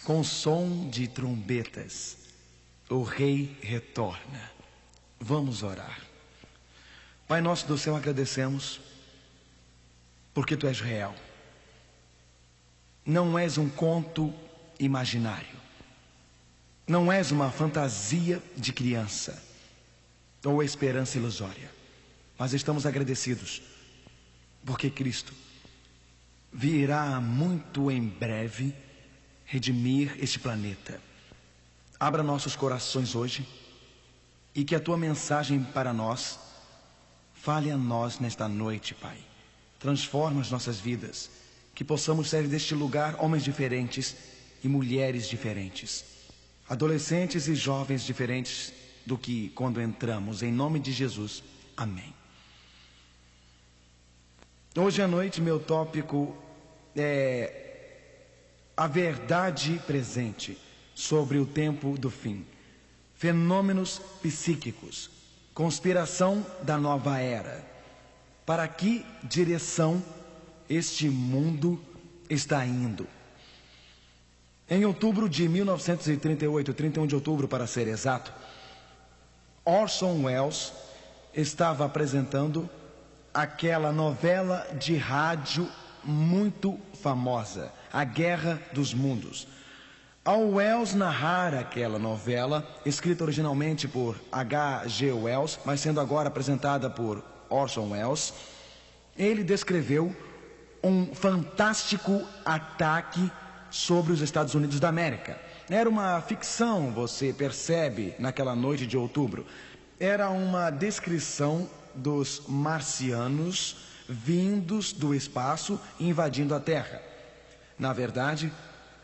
Com som de trombetas, o Rei retorna. Vamos orar. Pai nosso do céu, agradecemos porque Tu és real. Não és um conto imaginário. Não és uma fantasia de criança ou esperança ilusória. Mas estamos agradecidos porque Cristo virá muito em breve redimir este planeta. Abra nossos corações hoje e que a Tua mensagem para nós fale a nós nesta noite, Pai. Transforma as nossas vidas, que possamos sair deste lugar homens diferentes e mulheres diferentes, adolescentes e jovens diferentes do que quando entramos. Em nome de Jesus, amém. Hoje à noite meu tópico é a verdade presente sobre o tempo do fim, fenômenos psíquicos, conspiração da nova era. Para que direção este mundo está indo? Em outubro de 1938, 31 de outubro para ser exato, Orson Welles estava apresentando aquela novela de rádio muito famosa, A Guerra dos Mundos. Ao Wells narrar aquela novela, escrita originalmente por H.G. Wells, mas sendo agora apresentada por Orson Welles, ele descreveu um fantástico ataque sobre os Estados Unidos da América. Era uma ficção, você percebe, naquela noite de outubro. Era uma descrição dos marcianos vindos do espaço e invadindo a Terra. Na verdade,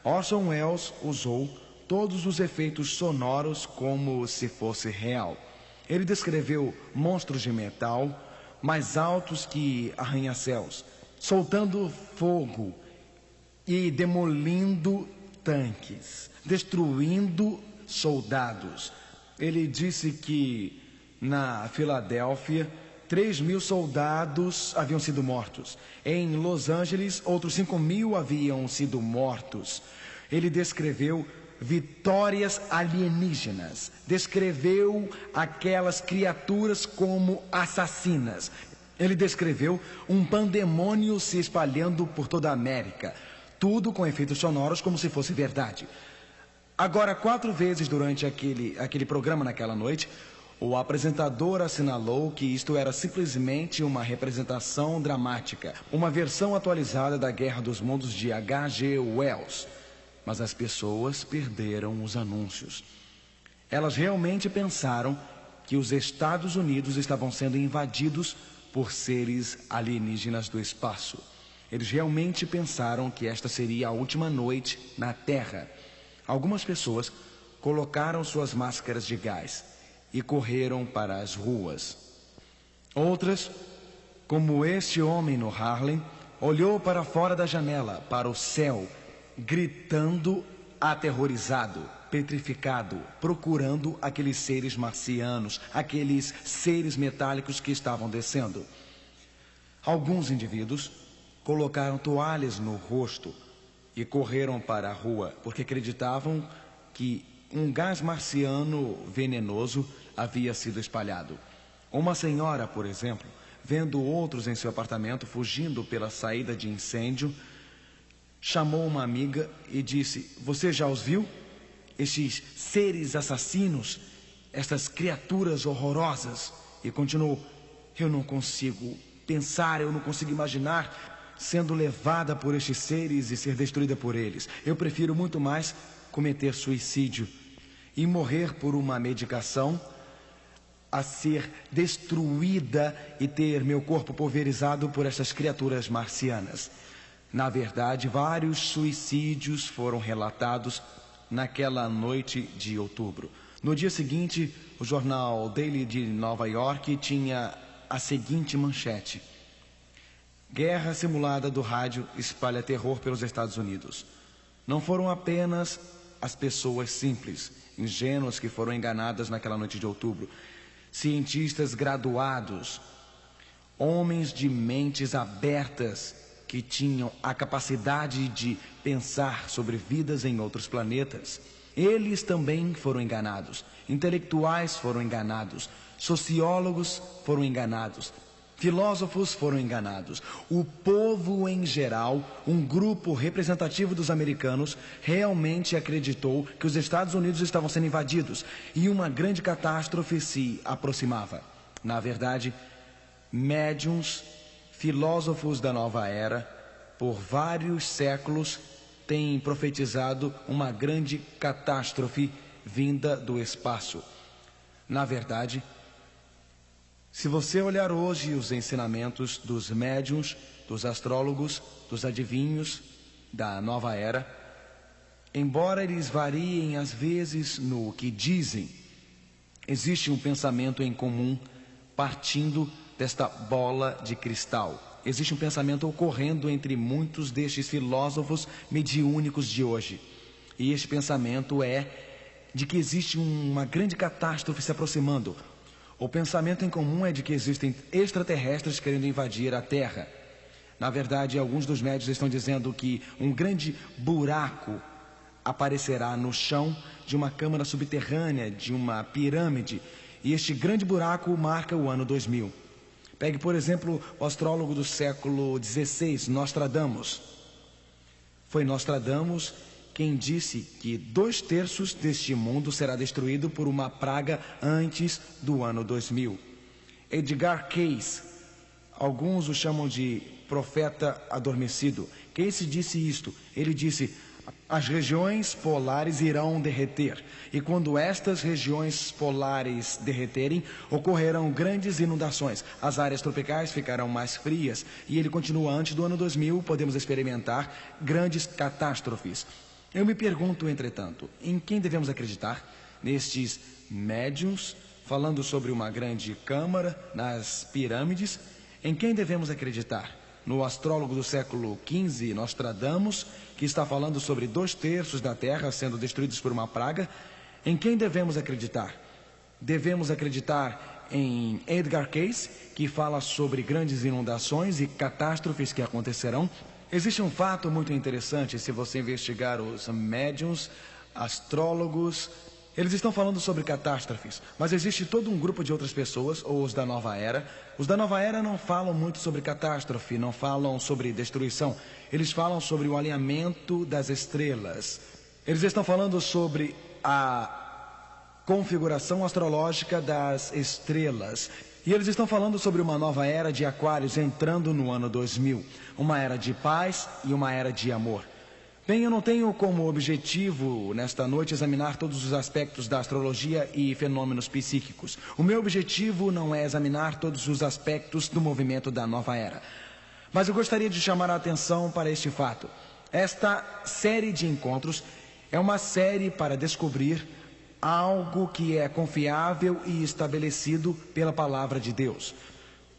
Orson Welles usou todos os efeitos sonoros como se fosse real. Ele descreveu monstros de metal mais altos que arranha-céus, soltando fogo e demolindo tanques, destruindo soldados. Ele disse que na Filadélfia 3.000 soldados haviam sido mortos. Em Los Angeles, outros 5.000 haviam sido mortos. Ele descreveu vitórias alienígenas. Descreveu aquelas criaturas como assassinas. Ele descreveu um pandemônio se espalhando por toda a América. Tudo com efeitos sonoros como se fosse verdade. Agora, 4 vezes durante aquele programa naquela noite, o apresentador assinalou que isto era simplesmente uma representação dramática, uma versão atualizada da Guerra dos Mundos de H.G. Wells. Mas as pessoas perderam os anúncios. Elas realmente pensaram que os Estados Unidos estavam sendo invadidos por seres alienígenas do espaço. Eles realmente pensaram que esta seria a última noite na Terra. Algumas pessoas colocaram suas máscaras de gás e correram para as ruas. Outras, como este homem no Harlem, olhou para fora da janela, para o céu, gritando aterrorizado, petrificado, procurando aqueles seres marcianos, aqueles seres metálicos que estavam descendo. Alguns indivíduos colocaram toalhas no rosto e correram para a rua, porque acreditavam que um gás marciano venenoso havia sido espalhado. Uma senhora, por exemplo, vendo outros em seu apartamento fugindo pela saída de incêndio, chamou uma amiga e disse: "Você já os viu? Estes seres assassinos, estas criaturas horrorosas?" E continuou: "Eu não consigo pensar, eu não consigo imaginar sendo levada por estes seres e ser destruída por eles. Eu prefiro muito mais cometer suicídio e morrer por uma medicação a ser destruída e ter meu corpo pulverizado por essas criaturas marcianas." Na verdade, vários suicídios foram relatados naquela noite de outubro. No dia seguinte, o jornal Daily de Nova York tinha a seguinte manchete: "Guerra simulada do rádio espalha terror pelos Estados Unidos." Não foram apenas as pessoas simples, ingênuas que foram enganadas naquela noite de outubro. Cientistas graduados, homens de mentes abertas, que tinham a capacidade de pensar sobre vidas em outros planetas. Eles também foram enganados. Intelectuais foram enganados. Sociólogos foram enganados. Filósofos foram enganados. O povo em geral, um grupo representativo dos americanos, realmente acreditou que os Estados Unidos estavam sendo invadidos e uma grande catástrofe se aproximava. Na verdade, médiuns, filósofos da nova era, por vários séculos, têm profetizado uma grande catástrofe vinda do espaço. Na verdade, se você olhar hoje os ensinamentos dos médiuns, dos astrólogos, dos adivinhos da nova era, embora eles variem às vezes no que dizem, existe um pensamento em comum partindo desta bola de cristal. Existe um pensamento ocorrendo entre muitos destes filósofos mediúnicos de hoje. E este pensamento é de que existe uma grande catástrofe se aproximando. O pensamento em comum é de que existem extraterrestres querendo invadir a Terra. Na verdade, alguns dos médiuns estão dizendo que um grande buraco aparecerá no chão de uma câmara subterrânea, de uma pirâmide, e este grande buraco marca o ano 2000. Pegue, por exemplo, o astrólogo do século XVI, Nostradamus. Foi Nostradamus quem disse que 2/3 deste mundo será destruído por uma praga antes do ano 2000. Edgar Cayce, alguns o chamam de profeta adormecido. Cayce disse isto, ele disse: as regiões polares irão derreter, e quando estas regiões polares derreterem, ocorrerão grandes inundações, as áreas tropicais ficarão mais frias, e ele continua: antes do ano 2000 podemos experimentar grandes catástrofes. Eu me pergunto, entretanto, em quem devemos acreditar? Nestes médiuns, falando sobre uma grande câmara, nas pirâmides? Em quem devemos acreditar? No astrólogo do século XV, Nostradamus, que está falando sobre 2/3 da Terra sendo destruídos por uma praga? Em quem devemos acreditar? Devemos acreditar em Edgar Cayce, que fala sobre grandes inundações e catástrofes que acontecerão? Existe um fato muito interessante se você investigar os médiuns, astrólogos. Eles estão falando sobre catástrofes, mas existe todo um grupo de outras pessoas, ou os da nova era. Os da nova era não falam muito sobre catástrofe, não falam sobre destruição. Eles falam sobre o alinhamento das estrelas. Eles estão falando sobre a configuração astrológica das estrelas. E eles estão falando sobre uma nova era de Aquários entrando no ano 2000. Uma era de paz e uma era de amor. Bem, eu não tenho como objetivo, nesta noite, examinar todos os aspectos da astrologia e fenômenos psíquicos. O meu objetivo não é examinar todos os aspectos do movimento da nova era. Mas eu gostaria de chamar a atenção para este fato. Esta série de encontros é uma série para descobrir algo que é confiável e estabelecido pela palavra de Deus.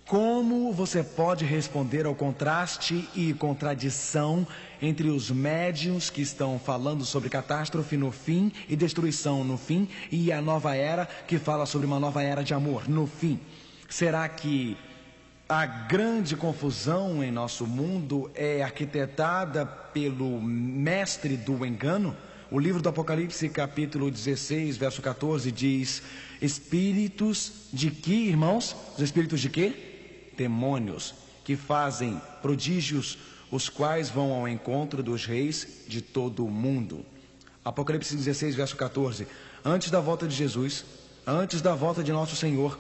Como você pode responder ao contraste e contradição entre os médiuns que estão falando sobre catástrofe no fim e destruição no fim, e a nova era que fala sobre uma nova era de amor no fim? Será que a grande confusão em nosso mundo é arquitetada pelo mestre do engano? O livro do Apocalipse, capítulo 16, verso 14, diz: espíritos de que, irmãos? Os espíritos de quê? Demônios, que fazem prodígios, os quais vão ao encontro dos reis de todo o mundo. Apocalipse 16, verso 14. Antes da volta de Jesus, antes da volta de nosso Senhor,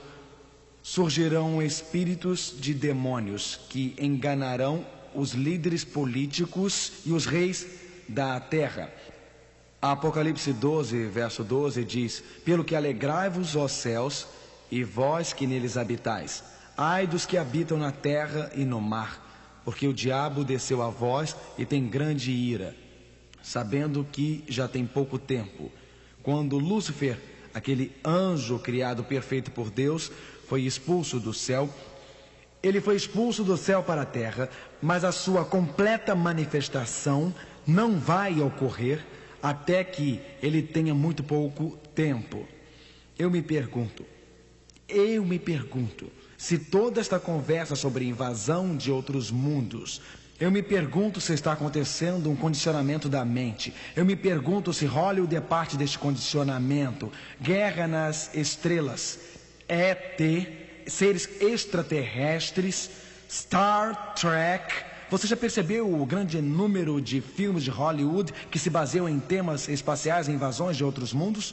surgirão espíritos de demônios que enganarão os líderes políticos e os reis da terra. Apocalipse 12, verso 12 diz: pelo que alegrai-vos, ó céus, e vós que neles habitais. Ai dos que habitam na terra e no mar, porque o diabo desceu a vós e tem grande ira, sabendo que já tem pouco tempo. Quando Lúcifer, aquele anjo criado perfeito por Deus, foi expulso do céu, ele foi expulso do céu para a terra, mas a sua completa manifestação não vai ocorrer até que ele tenha muito pouco tempo. Eu me pergunto, se toda esta conversa sobre invasão de outros mundos Eu me pergunto se está acontecendo um condicionamento da mente. Eu me pergunto se Hollywood é parte deste condicionamento. Guerra nas Estrelas, ET, seres extraterrestres, Star Trek. Você já percebeu o grande número de filmes de Hollywood que se baseiam em temas espaciais e invasões de outros mundos?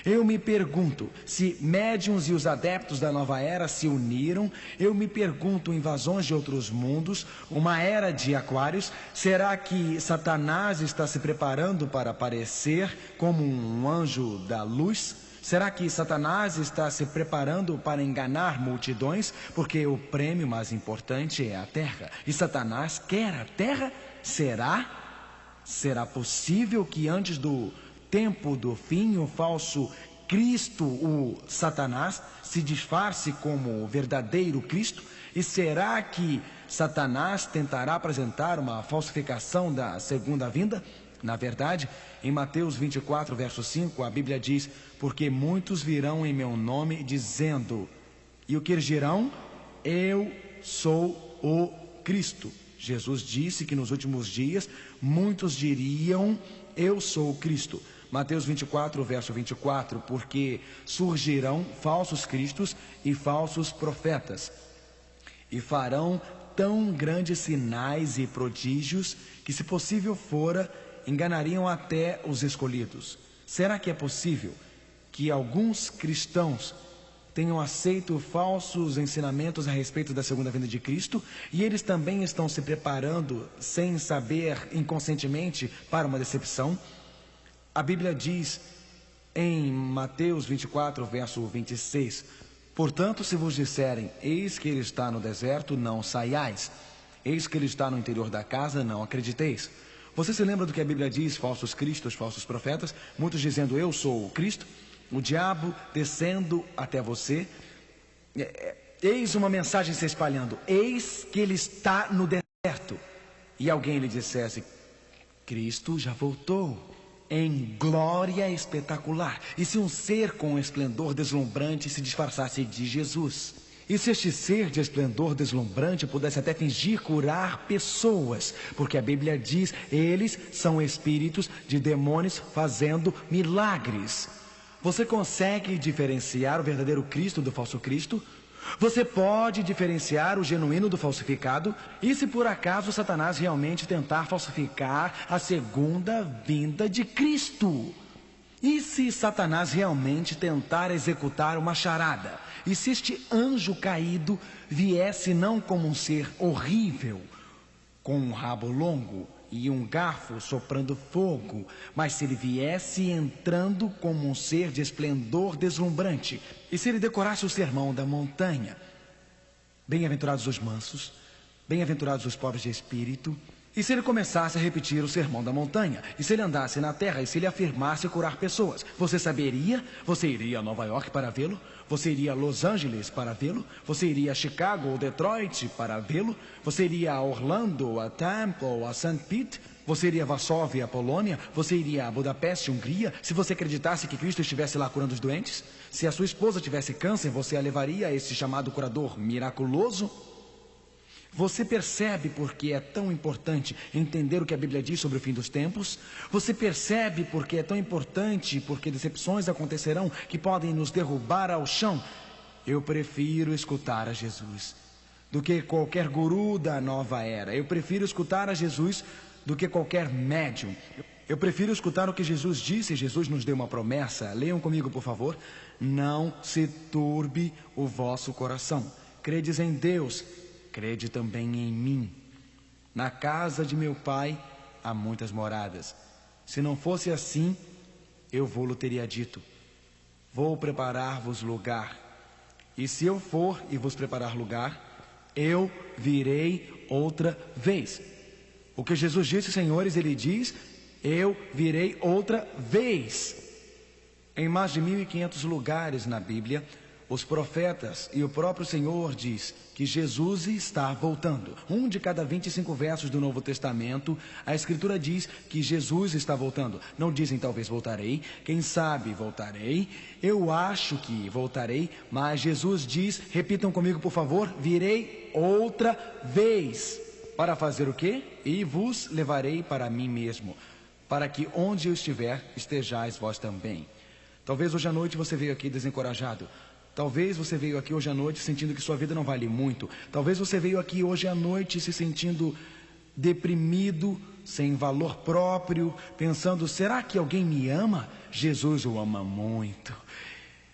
Eu me pergunto se médiuns e os adeptos da nova era se uniram. Eu me pergunto invasões de outros mundos, uma era de aquários. Será que Satanás está se preparando para aparecer como um anjo da luz? Será que Satanás está se preparando para enganar multidões? Porque o prêmio mais importante é a terra. E Satanás quer a terra? Será possível que antes do tempo do fim, o falso Cristo, o Satanás, se disfarce como o verdadeiro Cristo? E será que Satanás tentará apresentar uma falsificação da segunda vinda? Na verdade, em Mateus 24, verso 5, a Bíblia diz: porque muitos virão em meu nome dizendo, e o que eles dirão? Eu sou o Cristo. Jesus disse que nos últimos dias muitos diriam, eu sou o Cristo. Mateus 24, verso 24, porque surgirão falsos cristos e falsos profetas, e farão tão grandes sinais e prodígios, que se possível fora, enganariam até os escolhidos. Será que é possível que alguns cristãos tenham aceito falsos ensinamentos a respeito da segunda vinda de Cristo, e eles também estão se preparando, sem saber, inconscientemente, para uma decepção? A Bíblia diz em Mateus 24, verso 26, portanto, se vos disserem, eis que ele está no deserto, não saiais, eis que ele está no interior da casa, não acrediteis. Você se lembra do que a Bíblia diz, falsos cristos, falsos profetas, muitos dizendo, eu sou o Cristo, o diabo descendo até você, eis uma mensagem se espalhando, eis que ele está no deserto, e alguém lhe dissesse, Cristo já voltou em glória espetacular. E se um ser com esplendor deslumbrante se disfarçasse de Jesus? E se este ser de esplendor deslumbrante pudesse até fingir curar pessoas? Porque a Bíblia diz, eles são espíritos de demônios fazendo milagres. Você consegue diferenciar o verdadeiro Cristo do falso Cristo? Você pode diferenciar o genuíno do falsificado? E se por acaso Satanás realmente tentar falsificar a segunda vinda de Cristo? E se Satanás realmente tentar executar uma charada? E se este anjo caído viesse não como um ser horrível, com um rabo longo e um garfo soprando fogo, mas se ele viesse entrando como um ser de esplendor deslumbrante, e se ele decorasse o sermão da montanha, bem-aventurados os mansos, bem-aventurados os pobres de espírito, e se ele começasse a repetir o sermão da montanha, e se ele andasse na terra, e se ele afirmasse curar pessoas, você saberia? Você iria a Nova York para vê-lo? Você iria a Los Angeles para vê-lo? Você iria a Chicago ou Detroit para vê-lo? Você iria a Orlando, a Tampa ou a St. Pete? Você iria a Varsóvia, a Polônia? Você iria a Budapeste, Hungria? Se você acreditasse que Cristo estivesse lá curando os doentes? Se a sua esposa tivesse câncer, você a levaria a esse chamado curador miraculoso? Você percebe por que é tão importante entender o que a Bíblia diz sobre o fim dos tempos? Você percebe por que é tão importante, porque decepções acontecerão que podem nos derrubar ao chão? Eu prefiro escutar a Jesus do que qualquer guru da nova era. Eu prefiro escutar a Jesus do que qualquer médium. Eu prefiro escutar o que Jesus disse. Jesus nos deu uma promessa. Leiam comigo, por favor. Não se turbe o vosso coração. Credes em Deus, crede também em mim. Na casa de meu pai há muitas moradas. Se não fosse assim, eu vou-lo teria dito. Vou preparar-vos lugar. E se eu for e vos preparar lugar, eu virei outra vez. O que Jesus disse, senhores, ele diz, eu virei outra vez. Em mais de 1.500 lugares na Bíblia, os profetas e o próprio Senhor diz que Jesus está voltando. Um de cada 25 versos do Novo Testamento, a Escritura diz que Jesus está voltando. Não dizem talvez voltarei, quem sabe voltarei, eu acho que voltarei, mas Jesus diz, repitam comigo por favor, virei outra vez. Para fazer o quê? E vos levarei para mim mesmo, para que onde eu estiver, estejais vós também. Talvez hoje à noite você veio aqui desencorajado. Talvez você veio aqui hoje à noite sentindo que sua vida não vale muito. Talvez você veio aqui hoje à noite se sentindo deprimido, sem valor próprio, pensando: será que alguém me ama? Jesus o ama muito.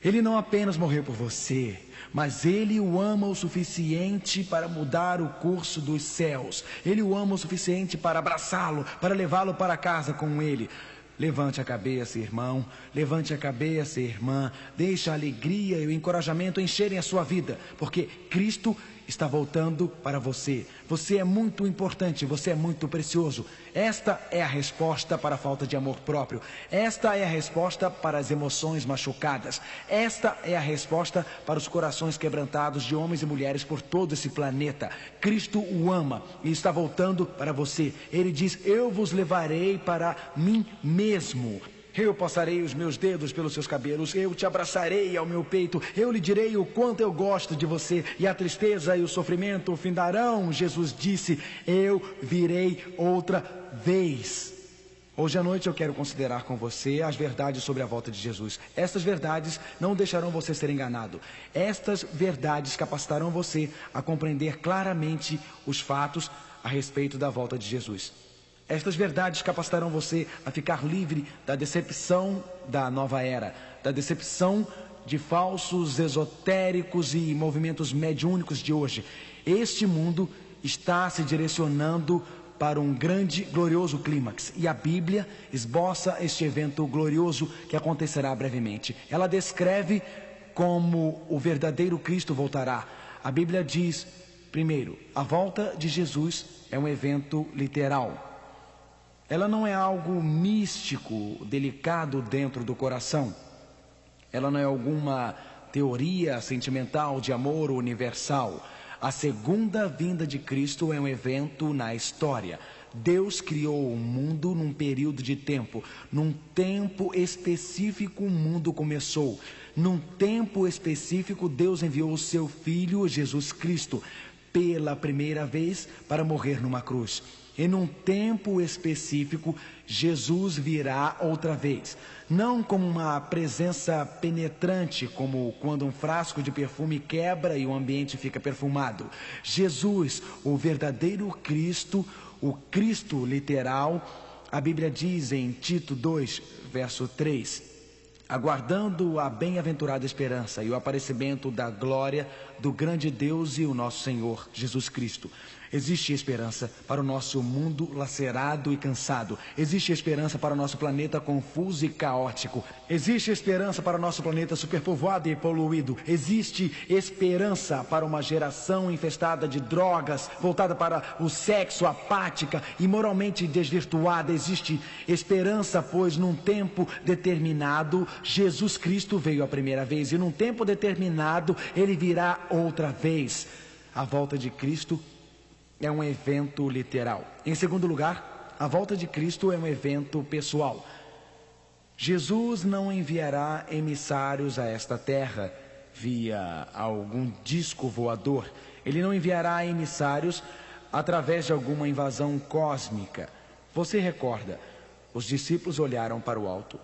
Ele não apenas morreu por você, mas Ele o ama o suficiente para mudar o curso dos céus. Ele o ama o suficiente para abraçá-lo, para levá-lo para casa com Ele. Levante a cabeça, irmão. Levante a cabeça, irmã. Deixe a alegria e o encorajamento encherem a sua vida, porque Cristo está voltando para você. Você é muito importante, você é muito precioso. Esta é a resposta para a falta de amor próprio. Esta é a resposta para as emoções machucadas. Esta é a resposta para os corações quebrantados de homens e mulheres por todo esse planeta. Cristo o ama e está voltando para você. Ele diz: eu vos levarei para mim mesmo. Eu passarei os meus dedos pelos seus cabelos, eu te abraçarei ao meu peito, eu lhe direi o quanto eu gosto de você, e a tristeza e o sofrimento findarão. Jesus disse: eu virei outra vez. Hoje à noite eu quero considerar com você as verdades sobre a volta de Jesus. Estas verdades não deixarão você ser enganado. Estas verdades capacitarão você a compreender claramente os fatos a respeito da volta de Jesus. Estas verdades capacitarão você a ficar livre da decepção da nova era, da decepção de falsos esotéricos e movimentos mediúnicos de hoje. Este mundo está se direcionando para um grande, glorioso clímax, e a Bíblia esboça este evento glorioso que acontecerá brevemente. Ela descreve como o verdadeiro Cristo voltará. A Bíblia diz, primeiro, a volta de Jesus é um evento literal. Ela não é algo místico, delicado dentro do coração. Ela não é alguma teoria sentimental de amor universal. A segunda vinda de Cristo é um evento na história. Deus criou o mundo num período de tempo. Num tempo específico o mundo começou. Num tempo específico Deus enviou o seu Filho, Jesus Cristo, pela primeira vez para morrer numa cruz. E num tempo específico, Jesus virá outra vez. Não como uma presença penetrante, como quando um frasco de perfume quebra e o ambiente fica perfumado. Jesus, o verdadeiro Cristo, o Cristo literal, a Bíblia diz em Tito 2, verso 3, aguardando a bem-aventurada esperança e o aparecimento da glória do grande Deus e o nosso Senhor Jesus Cristo. Existe esperança para o nosso mundo lacerado e cansado. Existe esperança para o nosso planeta confuso e caótico. Existe esperança para o nosso planeta superpovoado e poluído. Existe esperança para uma geração infestada de drogas, voltada para o sexo, apática e moralmente desvirtuada. Existe esperança, pois num tempo determinado, Jesus Cristo veio a primeira vez, e num tempo determinado, Ele virá outra vez. A volta de Cristo é um evento literal. Em segundo lugar, a volta de Cristo é um evento pessoal. Jesus não enviará emissários a esta terra via algum disco voador. Ele não enviará emissários através de alguma invasão cósmica. Você recorda, os discípulos olharam para o alto,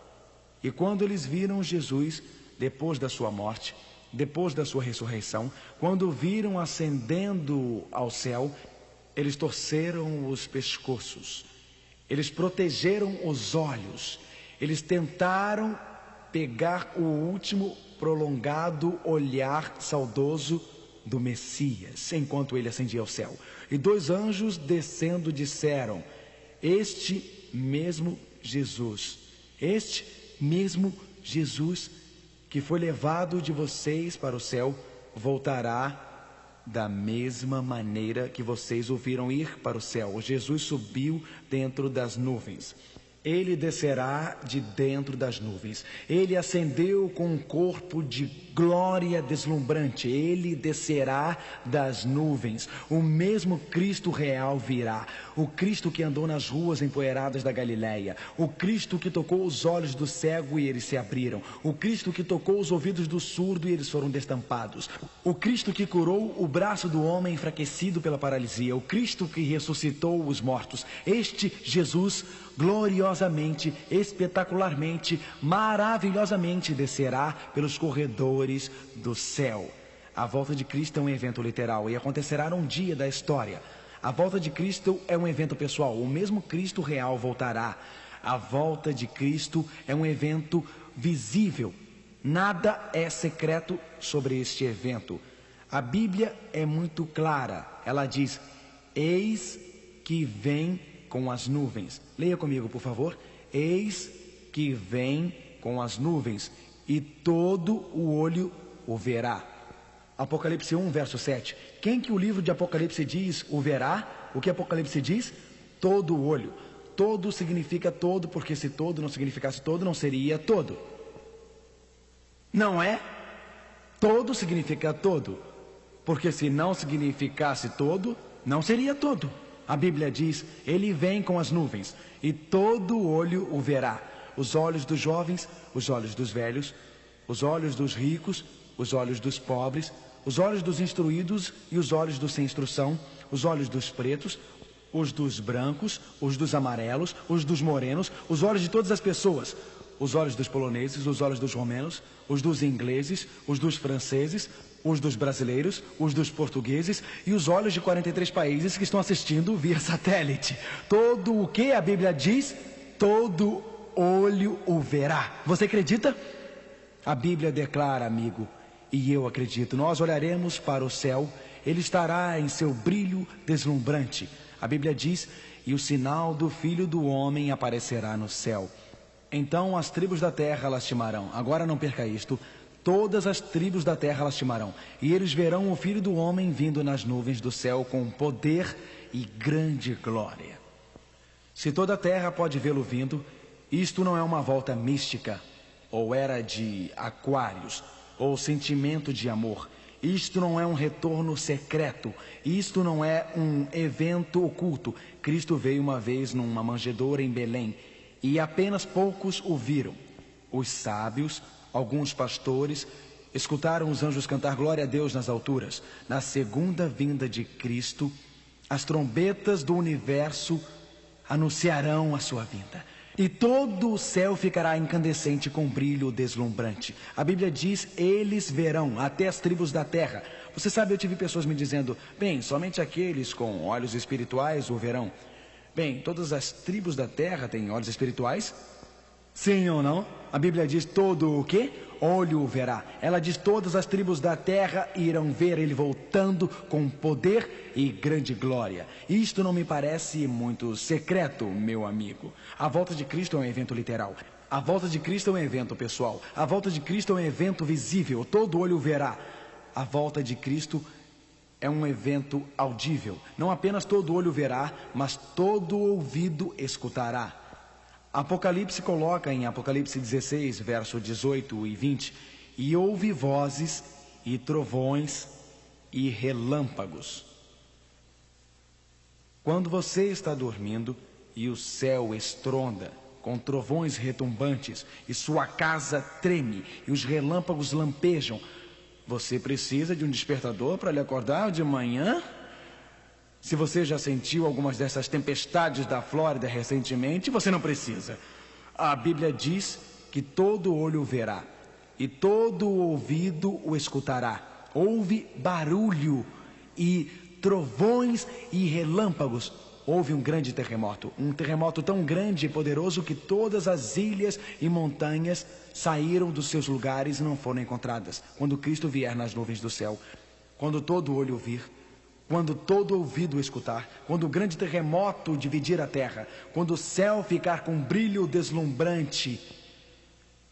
e quando eles viram Jesus depois da sua morte, depois da sua ressurreição, quando o viram ascendendo ao céu, eles torceram os pescoços, eles protegeram os olhos, eles tentaram pegar o último prolongado olhar saudoso do Messias, enquanto ele ascendia ao céu. E dois anjos descendo disseram: este mesmo Jesus que foi levado de vocês para o céu, voltará da mesma maneira que vocês o viram ir para o céu. Jesus subiu dentro das nuvens. Ele descerá de dentro das nuvens. Ele ascendeu com um corpo de glória deslumbrante. Ele descerá das nuvens. O mesmo Cristo real virá. O Cristo que andou nas ruas empoeiradas da Galileia. O Cristo que tocou os olhos do cego e eles se abriram. O Cristo que tocou os ouvidos do surdo e eles foram destampados. O Cristo que curou o braço do homem enfraquecido pela paralisia. O Cristo que ressuscitou os mortos. Este Jesus gloriosamente, espetacularmente, maravilhosamente descerá pelos corredores do céu. A volta de Cristo é um evento literal e acontecerá num dia da história. A volta de Cristo é um evento pessoal. O mesmo Cristo real voltará. A volta de Cristo é um evento visível. Nada é secreto sobre este evento. A Bíblia é muito clara. Ela diz: eis que vem com as nuvens. Leia comigo, por favor. Eis que vem com as nuvens, e todo o olho o verá. Apocalipse 1, verso 7. Quem que o livro de Apocalipse diz o verá? O que Apocalipse diz? Todo o olho. Todo significa todo, porque se todo não significasse todo, não seria todo. Não é? Todo significa todo, porque se não significasse todo, não seria todo. A Bíblia diz: ele vem com as nuvens, e todo olho o verá. Os olhos dos jovens, os olhos dos velhos, os olhos dos ricos, os olhos dos pobres, os olhos dos instruídos e os olhos dos sem instrução, os olhos dos pretos, os dos brancos, os dos amarelos, os dos morenos, os olhos de todas as pessoas, os olhos dos poloneses, os olhos dos romenos, os dos ingleses, os dos franceses, os dos brasileiros, os dos portugueses e os olhos de 43 países que estão assistindo via satélite. Todo o que a Bíblia diz, todo olho o verá. Você acredita? A Bíblia declara, amigo, e eu acredito. Nós olharemos para o céu, ele estará em seu brilho deslumbrante. A Bíblia diz: e o sinal do Filho do Homem aparecerá no céu. Então as tribos da terra lastimarão. Agora não perca isto. Todas as tribos da terra lastimarão, e eles verão o Filho do Homem vindo nas nuvens do céu com poder e grande glória. Se toda a terra pode vê-lo vindo, isto não é uma volta mística, ou era de Aquários, ou sentimento de amor. Isto não é um retorno secreto, isto não é um evento oculto. Cristo veio uma vez numa manjedoura em Belém, e apenas poucos o viram. Os sábios, alguns pastores, escutaram os anjos cantar glória a Deus nas alturas. Na segunda vinda de Cristo, as trombetas do universo anunciarão a sua vinda. E todo o céu ficará incandescente com brilho deslumbrante. A Bíblia diz: eles verão, até as tribos da terra. Você sabe, eu tive pessoas me dizendo: bem, somente aqueles com olhos espirituais o verão. Bem, todas as tribos da terra têm olhos espirituais? Sim ou não? A Bíblia diz: todo o que? Olho o verá. Ela diz: todas as tribos da terra irão ver ele voltando com poder e grande glória. Isto não me parece muito secreto, meu amigo. A volta de Cristo é um evento literal. A volta de Cristo é um evento pessoal. A volta de Cristo é um evento visível. Todo olho o verá. A volta de Cristo é um evento audível. Não apenas todo olho verá, mas todo ouvido escutará. Apocalipse coloca em Apocalipse 16, verso 18 e 20: e houve vozes e trovões e relâmpagos. Quando você está dormindo e o céu estronda com trovões retumbantes e sua casa treme e os relâmpagos lampejam, você precisa de um despertador para lhe acordar de manhã? Se você já sentiu algumas dessas tempestades da Flórida recentemente, você não precisa. A Bíblia diz que todo olho o verá e todo ouvido o escutará. Houve barulho e trovões e relâmpagos. Houve um grande terremoto, um terremoto tão grande e poderoso que todas as ilhas e montanhas saíram dos seus lugares e não foram encontradas. Quando Cristo vier nas nuvens do céu, quando todo olho o vir, quando todo ouvido escutar, quando o grande terremoto dividir a terra, quando o céu ficar com brilho deslumbrante,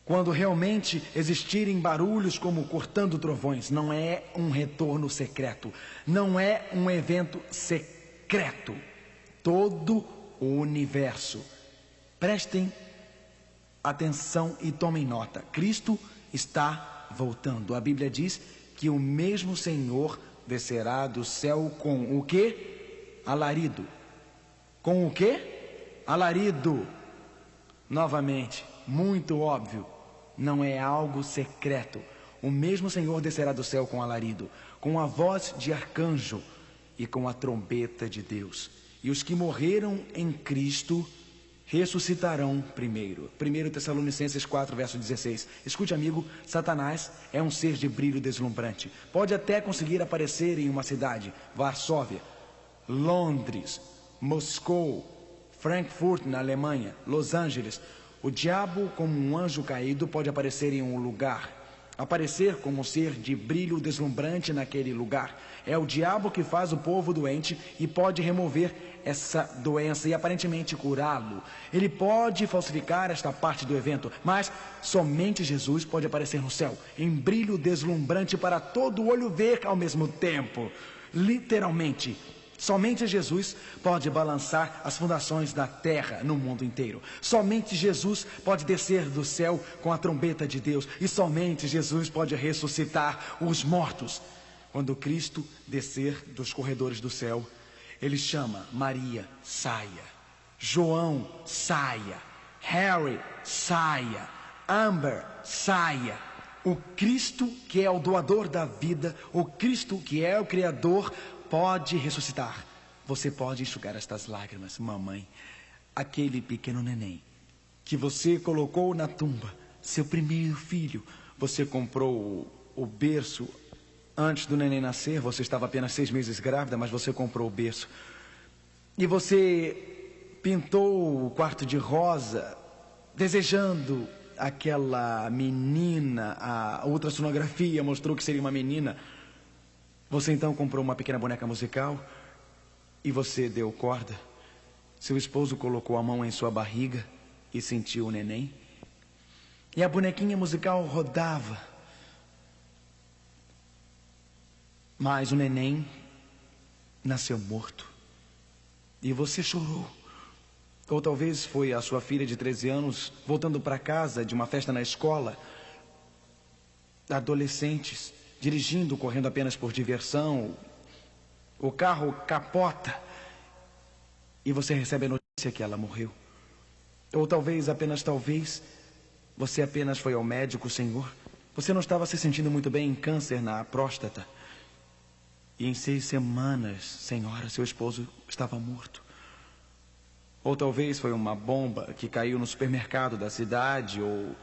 quando realmente existirem barulhos como cortando trovões, não é um retorno secreto, não é um evento secreto. Todo o universo Prestem atenção e tomem nota. Cristo está voltando. A Bíblia diz que o mesmo Senhor descerá do céu com o quê? Alarido. Com o quê? Alarido. Novamente, muito óbvio, não é algo secreto. O mesmo Senhor descerá do céu com alarido, com a voz de arcanjo e com a trombeta de Deus. E os que morreram em Cristo ressuscitarão primeiro. 1 Tessalonicenses 4, verso 16. Escute, amigo, Satanás é um ser de brilho deslumbrante. Pode até conseguir aparecer em uma cidade, Varsóvia, Londres, Moscou, Frankfurt, na Alemanha, Los Angeles. O diabo, como um anjo caído, pode aparecer em um lugar, aparecer como um ser de brilho deslumbrante naquele lugar. É o diabo que faz o povo doente e pode remover essa doença e aparentemente curá-lo. Ele pode falsificar esta parte do evento, mas somente Jesus pode aparecer no céu, em brilho deslumbrante para todo olho ver ao mesmo tempo. Literalmente, somente Jesus pode balançar as fundações da terra no mundo inteiro. Somente Jesus pode descer do céu com a trombeta de Deus. E somente Jesus pode ressuscitar os mortos. Quando Cristo descer dos corredores do céu, Ele chama Maria, saia. João, saia. Harry, saia. Amber, saia. O Cristo que é o doador da vida, o Cristo que é o Criador, pode ressuscitar. Você pode enxugar estas lágrimas, mamãe. Aquele pequeno neném que você colocou na tumba, seu primeiro filho. Você comprou o berço antes do neném nascer. Você estava apenas 6 meses grávida, mas você comprou o berço. E você pintou o quarto de rosa, desejando aquela menina. A ultrassonografia mostrou que seria uma menina. Você então comprou uma pequena boneca musical e você deu corda. Seu esposo colocou a mão em sua barriga e sentiu o neném. E a bonequinha musical rodava. Mas o neném nasceu morto. E você chorou. Ou talvez foi a sua filha de 13 anos voltando para casa de uma festa na escola. Adolescentes dirigindo, correndo apenas por diversão. O carro capota e você recebe a notícia que ela morreu. Ou talvez, apenas talvez, você apenas foi ao médico, Senhor. Você não estava se sentindo muito bem em câncer na próstata. E em 6 semanas, Senhora, seu esposo estava morto. Ou talvez foi uma bomba que caiu no supermercado da cidade, ou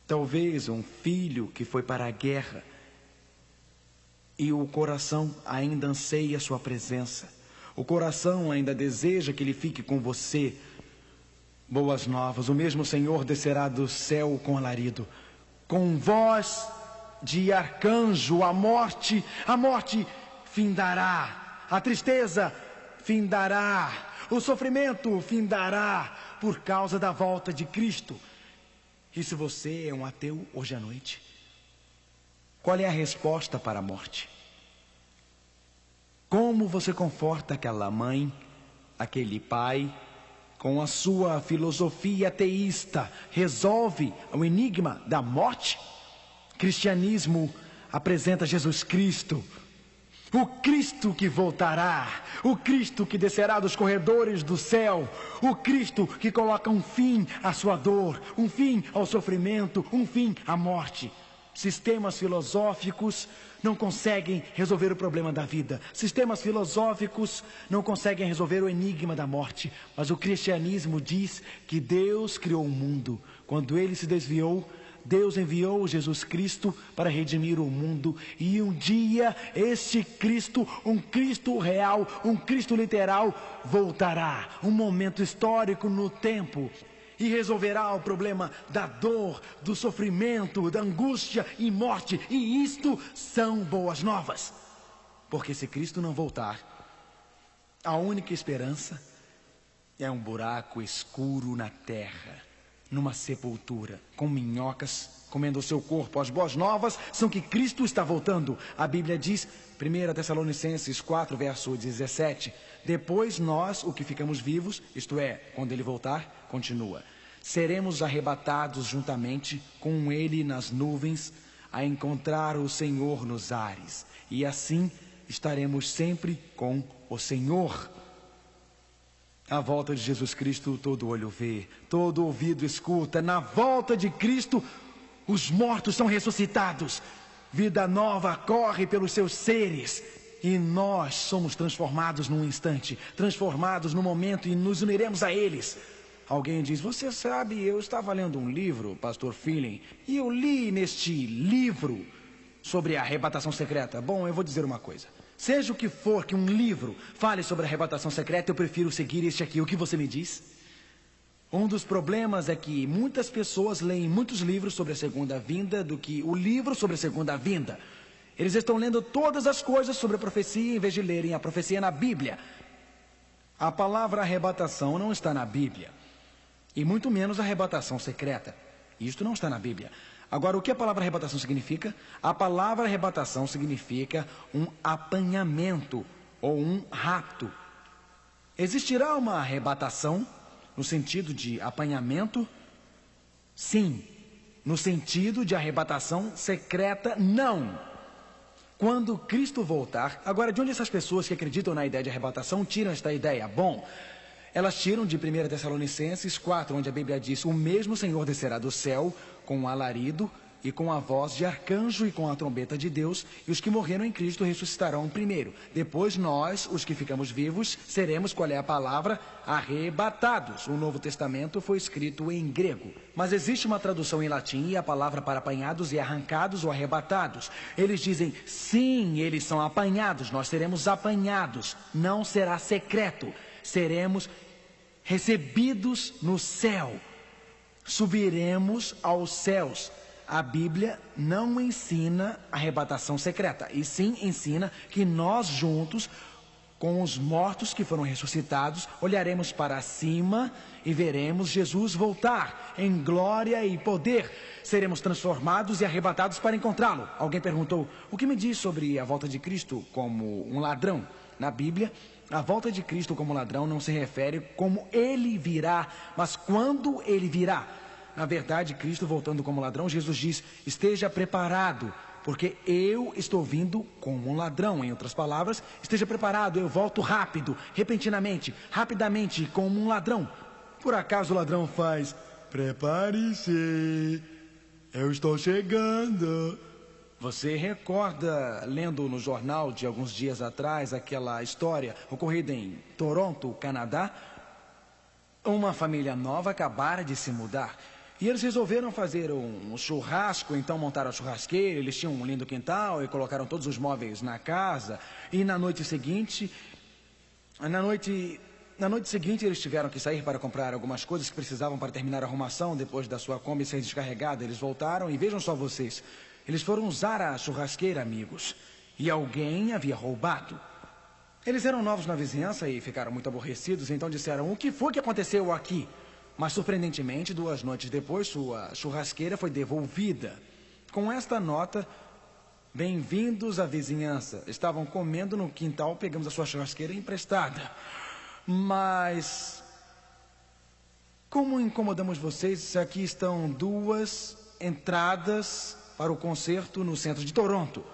talvez um filho que foi para a guerra e o coração ainda anseia sua presença. O coração ainda deseja que ele fique com você. Boas novas, o mesmo Senhor descerá do céu com alarido, com voz de arcanjo. A morte findará, a tristeza findará, o sofrimento findará por causa da volta de Cristo. E se você é um ateu hoje à noite, qual é a resposta para a morte? Como você conforta aquela mãe, aquele pai, com a sua filosofia ateísta, resolve o enigma da morte? Cristianismo apresenta Jesus Cristo, o Cristo que voltará, o Cristo que descerá dos corredores do céu, o Cristo que coloca um fim à sua dor, um fim ao sofrimento, um fim à morte. Sistemas filosóficos não conseguem resolver o problema da vida. Sistemas filosóficos não conseguem resolver o enigma da morte. Mas o cristianismo diz que Deus criou o mundo. Quando ele se desviou, Deus enviou Jesus Cristo para redimir o mundo. E um dia este Cristo, um Cristo real, um Cristo literal, voltará. Um momento histórico no tempo. E resolverá o problema da dor, do sofrimento, da angústia e morte. E isto são boas novas. Porque se Cristo não voltar, a única esperança é um buraco escuro na terra. numa sepultura, com minhocas, comendo o seu corpo. As boas novas são que Cristo está voltando. A Bíblia diz, 1 Tessalonicenses 4, verso 17, depois nós, o que ficamos vivos, isto é, quando ele voltar, continua, seremos arrebatados juntamente com ele nas nuvens, a encontrar o Senhor nos ares, e assim estaremos sempre com o Senhor. A volta de Jesus Cristo, todo olho vê, todo ouvido escuta. Na volta de Cristo, os mortos são ressuscitados. Vida nova corre pelos seus seres. E nós somos transformados num instante, transformados no momento, e nos uniremos a eles. Alguém diz, você sabe, eu estava lendo um livro, Pastor Feeling, e eu li neste livro sobre a arrebatação secreta. Bom, eu vou dizer uma coisa. Seja o que for que um livro fale sobre a arrebatação secreta, eu prefiro seguir este aqui. O que você me diz? Um dos problemas é que muitas pessoas leem muitos livros sobre a segunda vinda do que o livro sobre a segunda vinda. Eles estão lendo todas as coisas sobre a profecia em vez de lerem a profecia na Bíblia. A palavra arrebatação não está na Bíblia. E muito menos arrebatação secreta. Isto não está na Bíblia. Agora, o que a palavra arrebatação significa? A palavra arrebatação significa um apanhamento ou um rapto. Existirá uma arrebatação no sentido de apanhamento? Sim. No sentido de arrebatação secreta, não. Quando Cristo voltar... Agora, de onde essas pessoas que acreditam na ideia de arrebatação tiram esta ideia? Bom, elas tiram de 1 Tessalonicenses 4, onde a Bíblia diz, o mesmo Senhor descerá do céu com um alarido e com a voz de arcanjo e com a trombeta de Deus, e os que morreram em Cristo ressuscitarão primeiro. Depois nós, os que ficamos vivos, seremos, qual é a palavra? Arrebatados. O Novo Testamento foi escrito em grego, mas existe uma tradução em latim, e a palavra para apanhados é arrancados ou arrebatados. Eles dizem, sim, eles são apanhados, nós seremos apanhados, não será secreto, seremos recebidos no céu, subiremos aos céus. A Bíblia não ensina arrebatação secreta, e sim ensina que nós juntos, com os mortos que foram ressuscitados, olharemos para cima e veremos Jesus voltar em glória e poder. Seremos transformados e arrebatados para encontrá-lo. Alguém perguntou, o que me diz sobre a volta de Cristo como um ladrão? Na Bíblia, a volta de Cristo como ladrão não se refere como ele virá, mas quando ele virá. Na verdade, Cristo voltando como ladrão, Jesus diz, esteja preparado, porque eu estou vindo como um ladrão. Em outras palavras, esteja preparado, eu volto rápido, repentinamente, rapidamente, como um ladrão. Por acaso o ladrão faz, prepare-se, eu estou chegando. Você recorda, lendo no jornal de alguns dias atrás, aquela história ocorrida em Toronto, Canadá? Uma família nova acabara de se mudar. E eles resolveram fazer um churrasco, então montaram a churrasqueira, eles tinham um lindo quintal e colocaram todos os móveis na casa. E na noite seguinte eles tiveram que sair para comprar algumas coisas que precisavam para terminar a arrumação depois da sua Kombi ser descarregada. Eles voltaram e vejam só vocês, eles foram usar a churrasqueira, amigos, e alguém havia roubado. Eles eram novos na vizinhança e ficaram muito aborrecidos, então disseram, o que foi que aconteceu aqui? Mas, surpreendentemente, 2 noites depois, sua churrasqueira foi devolvida. Com esta nota, bem-vindos à vizinhança. Estavam comendo no quintal, pegamos a sua churrasqueira emprestada. Mas, como incomodamos vocês, aqui estão 2 entradas para o concerto no centro de Toronto.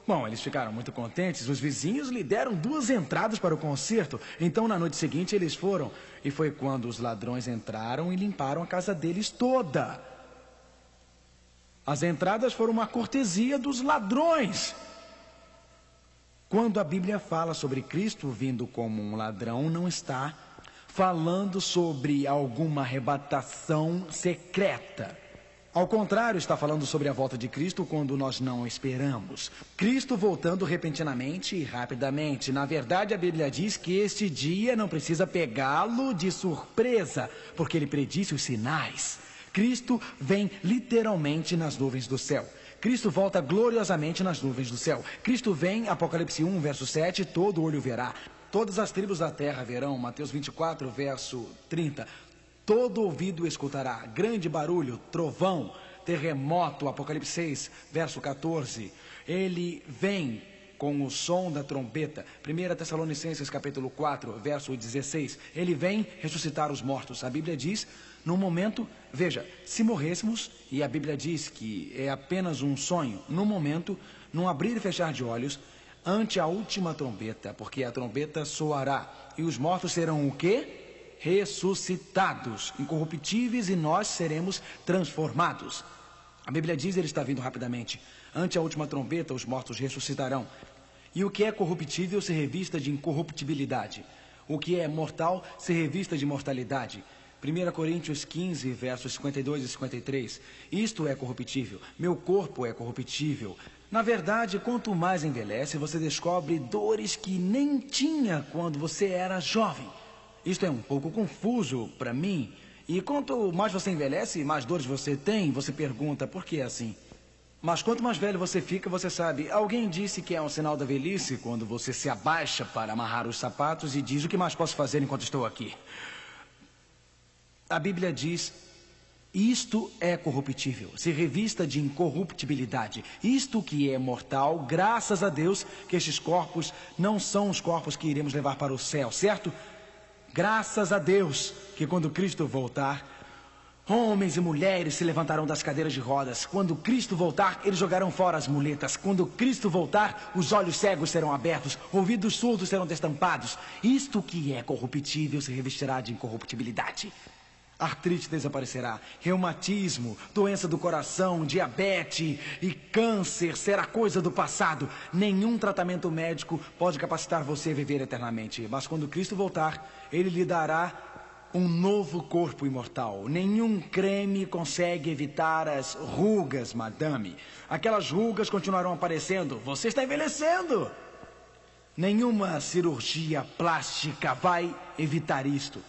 Bom, eles ficaram muito contentes, os vizinhos lhe deram 2 entradas para o concerto. Então, na noite seguinte, eles foram. E foi quando os ladrões entraram e limparam a casa deles toda. As entradas foram uma cortesia dos ladrões. Quando a Bíblia fala sobre Cristo vindo como um ladrão, não está falando sobre alguma arrebatação secreta. Ao contrário, está falando sobre a volta de Cristo quando nós não esperamos. Cristo voltando repentinamente e rapidamente. Na verdade, a Bíblia diz que este dia não precisa pegá-lo de surpresa, porque ele predisse os sinais. Cristo vem literalmente nas nuvens do céu. Cristo volta gloriosamente nas nuvens do céu. Cristo vem, Apocalipse 1, verso 7, todo olho verá. Todas as tribos da terra verão, Mateus 24, verso 30. todo ouvido escutará, grande barulho, trovão, terremoto, Apocalipse 6, verso 14. Ele vem com o som da trombeta. 1 Tessalonicenses capítulo 4, verso 16. Ele vem ressuscitar os mortos. A Bíblia diz, num momento, veja, se morrêssemos, e a Bíblia diz que é apenas um sonho, num momento, num abrir e fechar de olhos, ante a última trombeta, porque a trombeta soará, e os mortos serão o quê? Ressuscitados, incorruptíveis, e nós seremos transformados. A Bíblia diz, ele está vindo rapidamente. Ante a última trombeta, os mortos ressuscitarão. E o que é corruptível se revista de incorruptibilidade. O que é mortal se revista de mortalidade. 1 Coríntios 15, versos 52 e 53. Isto é corruptível. Meu corpo é corruptível. Na verdade, quanto mais envelhece, você descobre dores que nem tinha quando você era jovem. Isto é um pouco confuso para mim. E quanto mais você envelhece, mais dores você tem, você pergunta, por que é assim? Mas quanto mais velho você fica, você sabe, alguém disse que é um sinal da velhice quando você se abaixa para amarrar os sapatos e diz, o que mais posso fazer enquanto estou aqui? A Bíblia diz, isto é corruptível, se revista de incorruptibilidade. Isto que é mortal, graças a Deus que estes corpos não são os corpos que iremos levar para o céu, certo? Graças a Deus que quando Cristo voltar, homens e mulheres se levantarão das cadeiras de rodas. Quando Cristo voltar, eles jogarão fora as muletas. Quando Cristo voltar, os olhos cegos serão abertos, ouvidos surdos serão destampados. Isto que é corruptível se revestirá de incorruptibilidade. Artrite desaparecerá, reumatismo, doença do coração, diabetes e câncer será coisa do passado. Nenhum tratamento médico pode capacitar você a viver eternamente. Mas quando Cristo voltar, Ele lhe dará um novo corpo imortal. Nenhum creme consegue evitar as rugas, madame. Aquelas rugas continuarão aparecendo. Você está envelhecendo. Nenhuma cirurgia plástica vai evitar isto.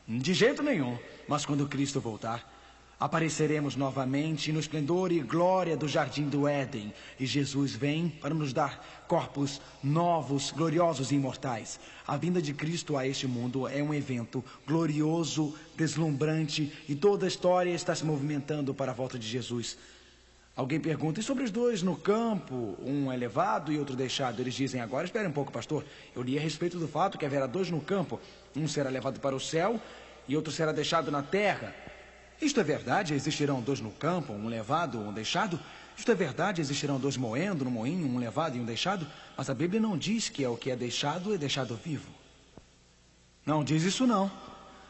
De jeito nenhum. Mas quando Cristo voltar, apareceremos novamente no esplendor e glória do jardim do Éden. E Jesus vem para nos dar corpos novos, gloriosos e imortais. A vinda de Cristo a este mundo é um evento glorioso, deslumbrante, e toda a história está se movimentando para a volta de Jesus. Alguém pergunta, e sobre os dois no campo? Um é levado e outro deixado. Eles dizem, agora espere um pouco, pastor. Eu li a respeito do fato que haverá dois no campo. Um será levado para o céu e outro será deixado na terra. Isto é verdade? Existirão dois no campo, um levado, um deixado? Isto é verdade? Existirão dois moendo no moinho, um levado e um deixado? Mas a Bíblia não diz que o que é deixado vivo. Não diz isso não.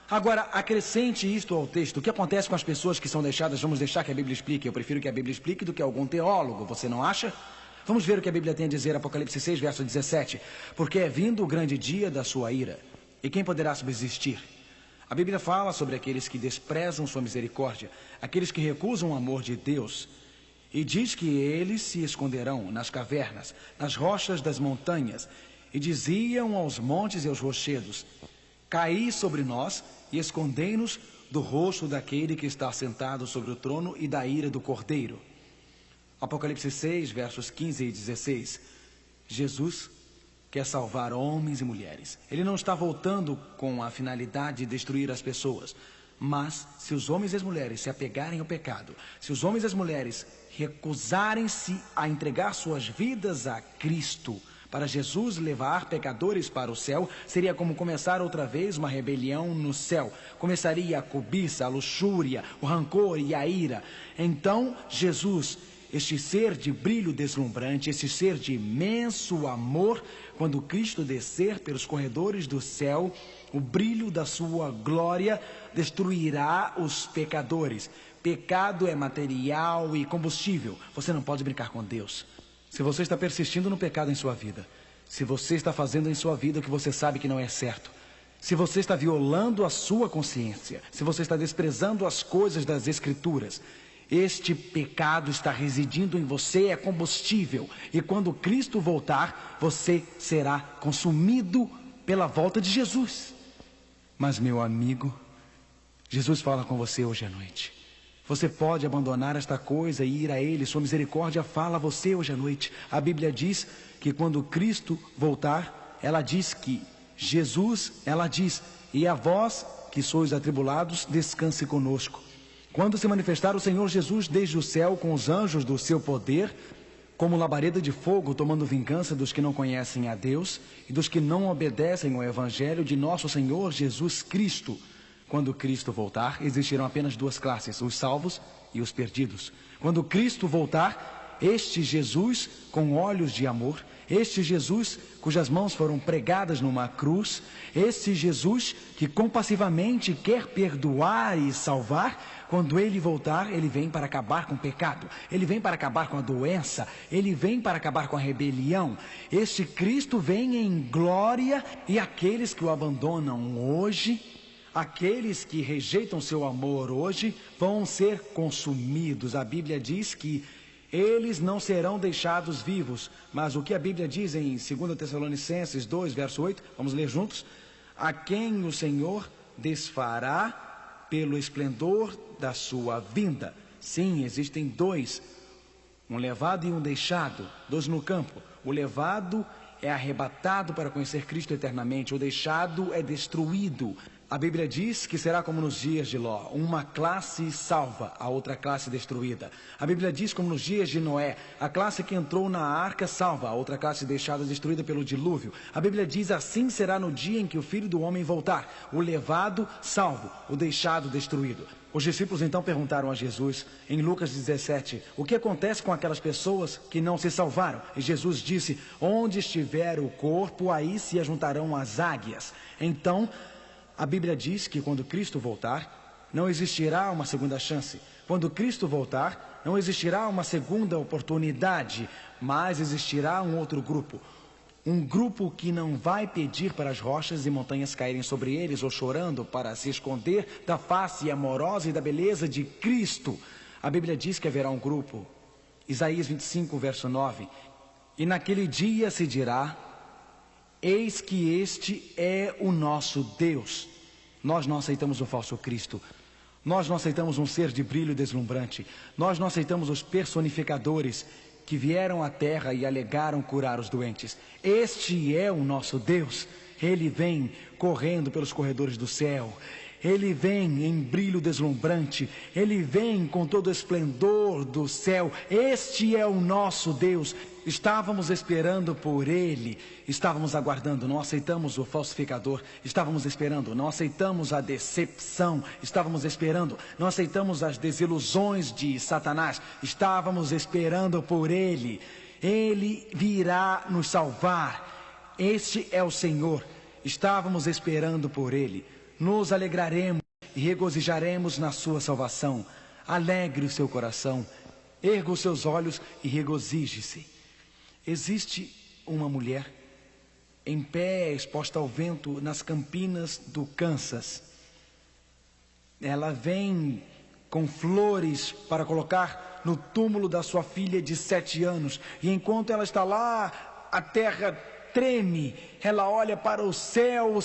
Agora, acrescente isto ao texto. O que acontece com as pessoas que são deixadas? Vamos deixar que a Bíblia explique. Eu prefiro que a Bíblia explique do que algum teólogo, você não acha? Vamos ver o que a Bíblia tem a dizer, Apocalipse 6, verso 17. Porque é vindo o grande dia da sua ira, e quem poderá subsistir? A Bíblia fala sobre aqueles que desprezam sua misericórdia, aqueles que recusam o amor de Deus, e diz que eles se esconderão nas cavernas, nas rochas das montanhas, e diziam aos montes e aos rochedos, caí sobre nós e escondei-nos do rosto daquele que está sentado sobre o trono e da ira do Cordeiro. Apocalipse 6, versos 15 e 16. Jesus quer salvar homens e mulheres. Ele não está voltando com a finalidade de destruir as pessoas. Mas, se os homens e as mulheres se apegarem ao pecado, se os homens e as mulheres recusarem-se a entregar suas vidas a Cristo, para Jesus levar pecadores para o céu, seria como começar outra vez uma rebelião no céu. Começaria a cobiça, a luxúria, o rancor e a ira. Então, Jesus, este ser de brilho deslumbrante, este ser de imenso amor, quando Cristo descer pelos corredores do céu, o brilho da sua glória destruirá os pecadores. Pecado é material e combustível. Você não pode brincar com Deus. Se você está persistindo no pecado em sua vida, se você está fazendo em sua vida o que você sabe que não é certo, se você está violando a sua consciência, se você está desprezando as coisas das Escrituras, este pecado está residindo em você, é combustível. E quando Cristo voltar, você será consumido pela volta de Jesus. Mas, meu amigo, Jesus fala com você hoje à noite. Você pode abandonar esta coisa e ir a Ele. Sua misericórdia fala a você hoje à noite. A Bíblia diz que quando Cristo voltar, ela diz que Jesus, ela diz, e a vós que sois atribulados, descanse conosco. Quando se manifestar o Senhor Jesus desde o céu com os anjos do seu poder, como labareda de fogo, tomando vingança dos que não conhecem a Deus e dos que não obedecem ao Evangelho de nosso Senhor Jesus Cristo. Quando Cristo voltar, existirão apenas duas classes, os salvos e os perdidos. Quando Cristo voltar, este Jesus com olhos de amor, este Jesus cujas mãos foram pregadas numa cruz, este Jesus que compassivamente quer perdoar e salvar, quando Ele voltar, Ele vem para acabar com o pecado, Ele vem para acabar com a doença, Ele vem para acabar com a rebelião. Este Cristo vem em glória e aqueles que o abandonam hoje, aqueles que rejeitam seu amor hoje, vão ser consumidos. A Bíblia diz que eles não serão deixados vivos, mas o que a Bíblia diz em 2 Tessalonicenses 2, verso 8, vamos ler juntos: a quem o Senhor desfará pelo esplendor da sua vinda. Sim, existem dois, um levado e um deixado, dois no campo. O levado é arrebatado para conhecer Cristo eternamente, o deixado é destruído. A Bíblia diz que será como nos dias de Ló, uma classe salva, a outra classe destruída. A Bíblia diz como nos dias de Noé, a classe que entrou na arca salva, a outra classe deixada destruída pelo dilúvio. A Bíblia diz assim será no dia em que o Filho do Homem voltar, o levado salvo, o deixado destruído. Os discípulos então perguntaram a Jesus, em Lucas 17, o que acontece com aquelas pessoas que não se salvaram? E Jesus disse, onde estiver o corpo, aí se ajuntarão as águias. Então, a Bíblia diz que quando Cristo voltar, não existirá uma segunda chance. Quando Cristo voltar, não existirá uma segunda oportunidade, mas existirá um outro grupo. Um grupo que não vai pedir para as rochas e montanhas caírem sobre eles ou chorando para se esconder da face amorosa e da beleza de Cristo. A Bíblia diz que haverá um grupo, Isaías 25, verso 9, e naquele dia se dirá, eis que este é o nosso Deus. Nós não aceitamos o falso Cristo. Nós não aceitamos um ser de brilho deslumbrante. Nós não aceitamos os personificadores que vieram à terra e alegaram curar os doentes. Este é o nosso Deus. Ele vem correndo pelos corredores do céu. Ele vem em brilho deslumbrante. Ele vem com todo o esplendor do céu. Este é o nosso Deus. Estávamos esperando por Ele. Estávamos aguardando. Não aceitamos o falsificador. Estávamos esperando. Não aceitamos a decepção. Estávamos esperando. Não aceitamos as desilusões de Satanás. Estávamos esperando por Ele. Ele virá nos salvar. Este é o Senhor. Estávamos esperando por Ele. Nos alegraremos e regozijaremos na sua salvação. Alegre o seu coração, erga os seus olhos e regozije-se. Existe uma mulher em pé, exposta ao vento nas campinas do Kansas. Ela vem com flores para colocar no túmulo da sua filha de 7 anos. E enquanto ela está lá, a terra treme. Ela olha para o céu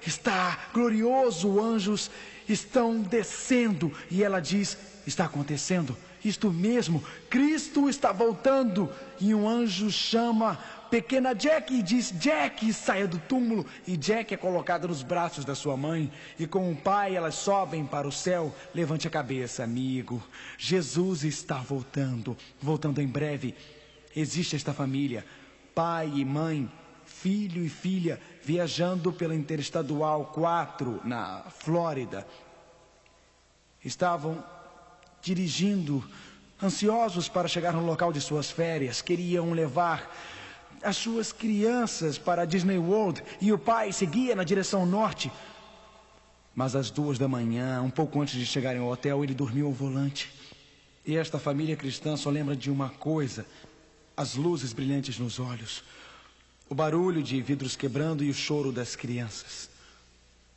está glorioso, anjos estão descendo, e ela diz, está acontecendo, isto mesmo, Cristo está voltando, e um anjo chama pequena Jack e diz, Jack, saia do túmulo, e Jack é colocada nos braços da sua mãe, e com o pai elas sobem para o céu. Levante a cabeça, amigo, Jesus está voltando em breve. Existe esta família, pai e mãe, filho e filha, viajando pela Interestadual 4, na Flórida. Estavam dirigindo, ansiosos para chegar no local de suas férias. Queriam levar as suas crianças para a Disney World, e o pai seguia na direção norte. Mas às 2 da manhã, um pouco antes de chegarem ao hotel, ele dormiu ao volante. E esta família cristã só lembra de uma coisa, as luzes brilhantes nos olhos, o barulho de vidros quebrando e o choro das crianças.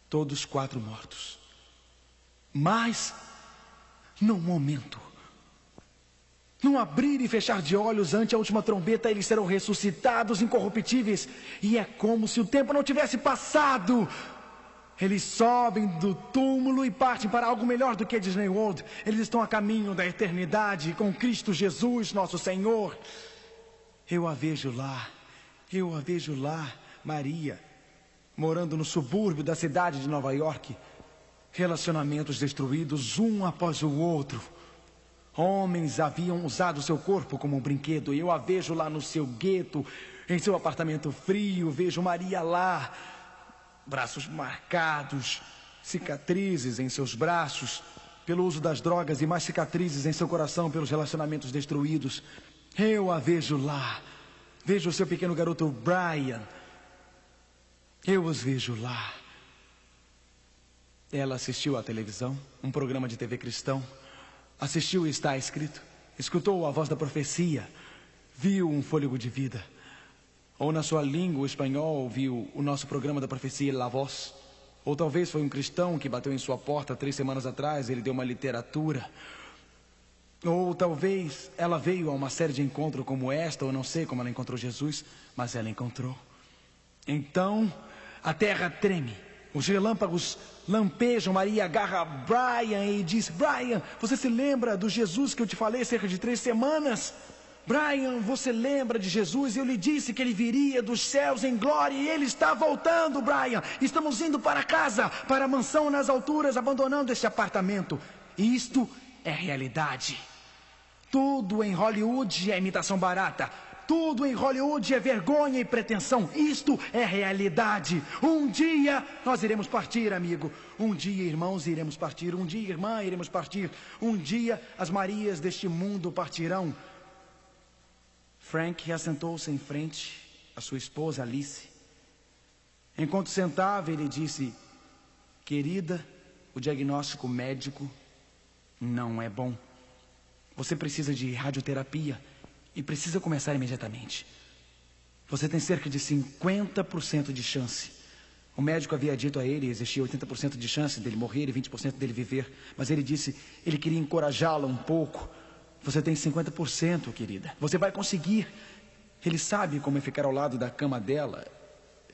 Todos 4 mortos. Mas, num momento, num abrir e fechar de olhos ante a última trombeta, eles serão ressuscitados incorruptíveis. E é como se o tempo não tivesse passado. Eles sobem do túmulo e partem para algo melhor do que a Disney World. Eles estão a caminho da eternidade com Cristo Jesus, nosso Senhor. Eu a vejo lá, Maria, morando no subúrbio da cidade de Nova York, Relacionamentos destruídos um após o outro. Homens haviam usado seu corpo como um brinquedo. Eu a vejo lá no seu gueto, em seu apartamento frio. Vejo Maria lá, braços marcados, cicatrizes em seus braços pelo uso das drogas e mais cicatrizes em seu coração pelos relacionamentos destruídos. Eu a vejo lá. Vejo o seu pequeno garoto Brian. Eu os vejo lá. Ela assistiu à televisão, um programa de TV cristão. Assistiu e está escrito. Escutou a voz da profecia. Viu um fôlego de vida. Ou na sua língua, o espanhol, viu o nosso programa da profecia La Voz. Ou talvez foi um cristão que bateu em sua porta 3 semanas atrás. Ele deu uma literatura. Ou talvez ela veio a uma série de encontros como esta. Ou não sei como ela encontrou Jesus, mas ela encontrou. Então a terra treme. Os relâmpagos lampejam. Maria agarra Brian e diz: Brian, você se lembra do Jesus que eu te falei cerca de 3 semanas? Brian, você lembra de Jesus? Eu lhe disse que ele viria dos céus em glória e ele está voltando, Brian. Estamos indo para casa, para a mansão nas alturas, abandonando este apartamento. Isto é realidade. Tudo em Hollywood é imitação barata. Tudo em Hollywood é vergonha e pretensão. Isto é realidade. Um dia nós iremos partir, amigo. Um dia, irmãos, iremos partir. Um dia, irmã, iremos partir. Um dia as Marias deste mundo partirão. Frank assentou-se em frente à sua esposa Alice. Enquanto sentava, ele disse: querida, o diagnóstico médico não é bom. Você precisa de radioterapia. E precisa começar imediatamente. Você tem cerca de 50% de chance. O médico havia dito a ele, existia 80% de chance dele morrer e 20% dele viver. Mas ele disse, ele queria encorajá-la um pouco. Você tem 50%, querida. Você vai conseguir. Ele sabe como é ficar ao lado da cama dela,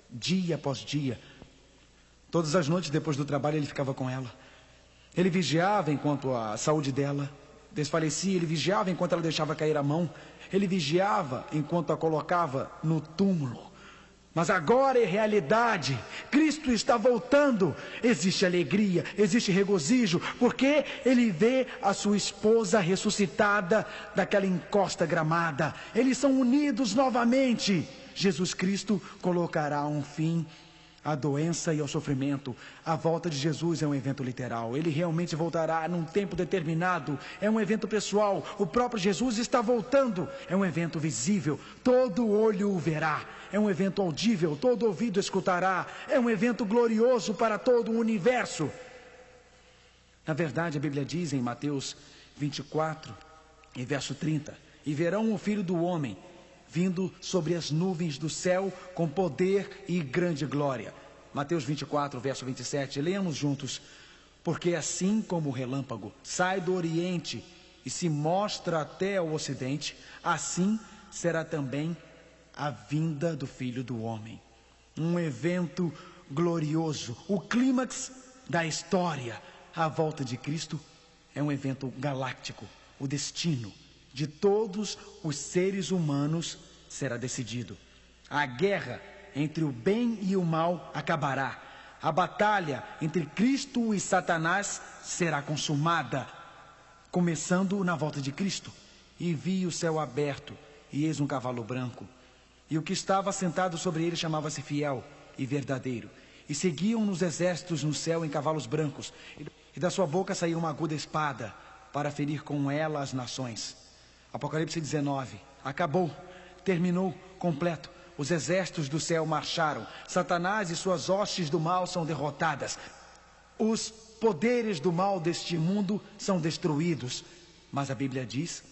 dia após dia. Todas as noites depois do trabalho ele ficava com ela. Ele vigiava enquanto a saúde dela desfalecia. Ele vigiava enquanto ela deixava cair a mão. Ele vigiava enquanto a colocava no túmulo. Mas agora é realidade. Cristo está voltando. Existe alegria, existe regozijo, porque ele vê a sua esposa ressuscitada daquela encosta gramada. Eles são unidos novamente. Jesus Cristo colocará um fim à doença e ao sofrimento. A volta de Jesus é um evento literal. Ele realmente voltará num tempo determinado. É um evento pessoal. O próprio Jesus está voltando. É um evento visível. Todo olho o verá. É um evento audível. Todo ouvido escutará. É um evento glorioso para todo o universo. Na verdade, a Bíblia diz em Mateus 24, e verso 30, e verão o Filho do Homem vindo sobre as nuvens do céu com poder e grande glória. Mateus 24, verso 27, leamos juntos. Porque assim como o relâmpago sai do oriente e se mostra até o ocidente, assim será também a vinda do Filho do Homem. Um evento glorioso, o clímax da história. A volta de Cristo é um evento galáctico. O destino de todos os seres humanos será decidido. A guerra entre o bem e o mal acabará. A batalha entre Cristo e Satanás será consumada, começando na volta de Cristo. E vi o céu aberto, e eis um cavalo branco. E o que estava sentado sobre ele chamava-se Fiel e Verdadeiro. E seguiam nos exércitos no céu em cavalos brancos. E da sua boca saía uma aguda espada, para ferir com ela as nações. Apocalipse 19. Acabou, terminou, completo. Os exércitos do céu marcharam. Satanás e suas hostes do mal são derrotadas. Os poderes do mal deste mundo são destruídos. Mas a Bíblia diz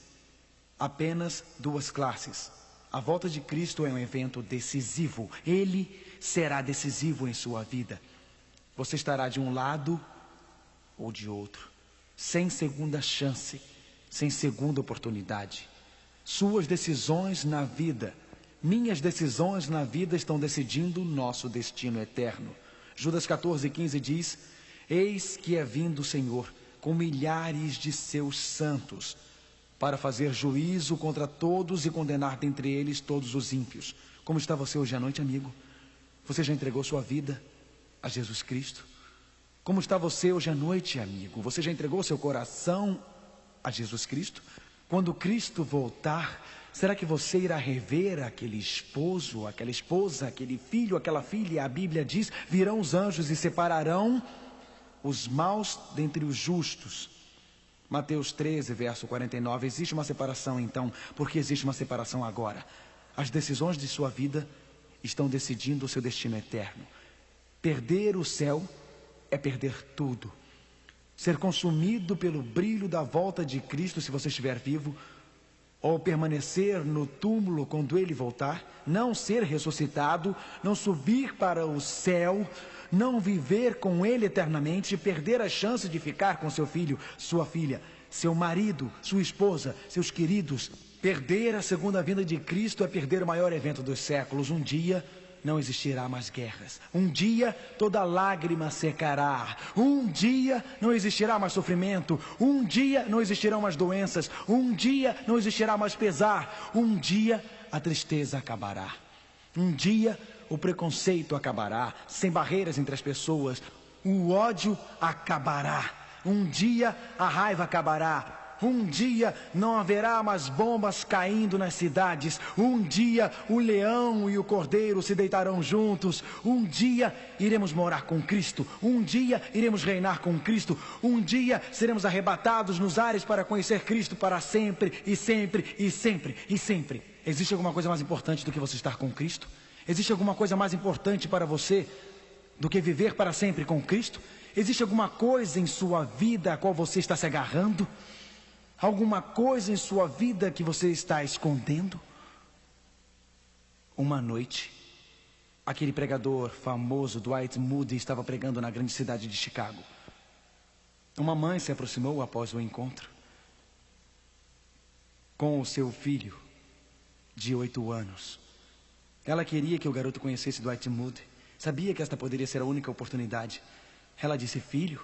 apenas 2 classes. A volta de Cristo é um evento decisivo. Ele será decisivo em sua vida. Você estará de um lado ou de outro, sem segunda chance, sem segunda oportunidade. Suas decisões na vida, minhas decisões na vida estão decidindo o nosso destino eterno. Judas 14:15 diz: eis que é vindo o Senhor com milhares de seus santos, para fazer juízo contra todos e condenar dentre eles todos os ímpios. Como está você hoje à noite, amigo? Você já entregou sua vida a Jesus Cristo? Como está você hoje à noite, amigo? Você já entregou seu coração a Jesus Cristo? Quando Cristo voltar, será que você irá rever aquele esposo, aquela esposa, aquele filho, aquela filha? A Bíblia diz: virão os anjos e separarão os maus dentre os justos. Mateus 13, verso 49. Existe uma separação então, porque existe uma separação agora. As decisões de sua vida estão decidindo o seu destino eterno. Perder o céu é perder tudo. Ser consumido pelo brilho da volta de Cristo, se você estiver vivo, ou permanecer no túmulo quando Ele voltar, não ser ressuscitado, não subir para o céu, não viver com Ele eternamente, perder a chance de ficar com seu filho, sua filha, seu marido, sua esposa, seus queridos. Perder a segunda vinda de Cristo é perder o maior evento dos séculos. Um dia não existirá mais guerras. Um dia toda lágrima secará. Um dia não existirá mais sofrimento. Um dia não existirão mais doenças. Um dia não existirá mais pesar. Um dia a tristeza acabará. Um dia o preconceito acabará, sem barreiras entre as pessoas. O ódio acabará. Um dia a raiva acabará. Um dia não haverá mais bombas caindo nas cidades. Um dia o leão e o cordeiro se deitarão juntos. Um dia iremos morar com Cristo. Um dia iremos reinar com Cristo. Um dia seremos arrebatados nos ares para conhecer Cristo para sempre e sempre e sempre e sempre. Existe alguma coisa mais importante do que você estar com Cristo? Existe alguma coisa mais importante para você do que viver para sempre com Cristo? Existe alguma coisa em sua vida a qual você está se agarrando? Alguma coisa em sua vida que você está escondendo? Uma noite, aquele pregador famoso, Dwight Moody, estava pregando na grande cidade de Chicago. Uma mãe se aproximou após o encontro com o seu filho de 8 anos. Ela queria que o garoto conhecesse Dwight Moody. Sabia que esta poderia ser a única oportunidade. Ela disse: filho,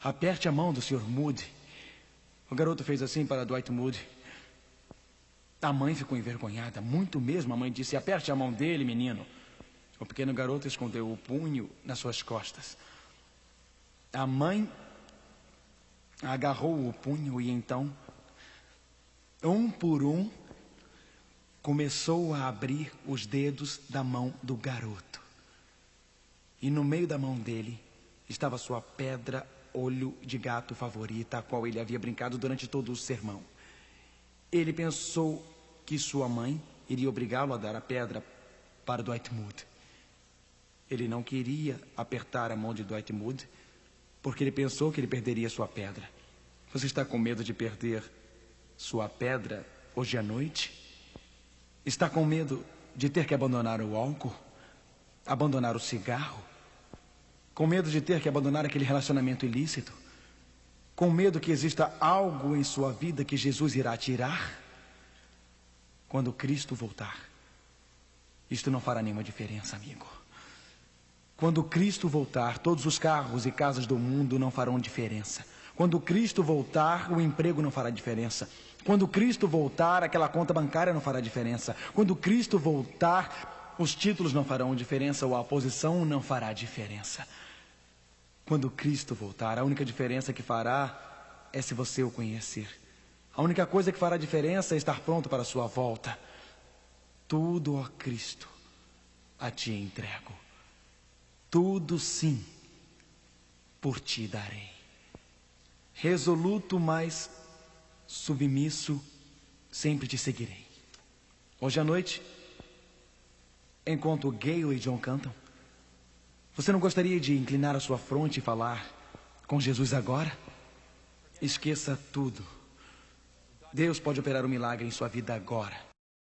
aperte a mão do Sr. Moody. O garoto fez assim para Dwight Moody. A mãe ficou envergonhada, muito mesmo. A mãe disse: aperte a mão dele, menino. O pequeno garoto escondeu o punho nas suas costas. A mãe agarrou o punho e então, um por um, começou a abrir os dedos da mão do garoto. E no meio da mão dele estava sua pedra olho de gato favorita, a qual ele havia brincado durante todo o sermão. Ele pensou que sua mãe iria obrigá-lo a dar a pedra para Dwight Moody. Ele não queria apertar a mão de Dwight Moody, porque ele pensou que ele perderia sua pedra. Você está com medo de perder sua pedra hoje à noite? Está com medo de ter que abandonar o álcool? Abandonar o cigarro? Com medo de ter que abandonar aquele relacionamento ilícito? Com medo que exista algo em sua vida que Jesus irá tirar? Quando Cristo voltar, isto não fará nenhuma diferença, amigo. Quando Cristo voltar, todos os carros e casas do mundo não farão diferença. Quando Cristo voltar, o emprego não fará diferença. Quando Cristo voltar, aquela conta bancária não fará diferença. Quando Cristo voltar, os títulos não farão diferença ou a posição não fará diferença. Quando Cristo voltar, a única diferença que fará é se você o conhecer. A única coisa que fará diferença é estar pronto para a sua volta. Tudo, ó Cristo, a ti entrego. Tudo sim, por ti darei. Resoluto, mas submisso, sempre te seguirei. Hoje à noite, enquanto Gayle e John cantam, você não gostaria de inclinar a sua fronte e falar com Jesus agora? Esqueça tudo. Deus pode operar um milagre em sua vida agora.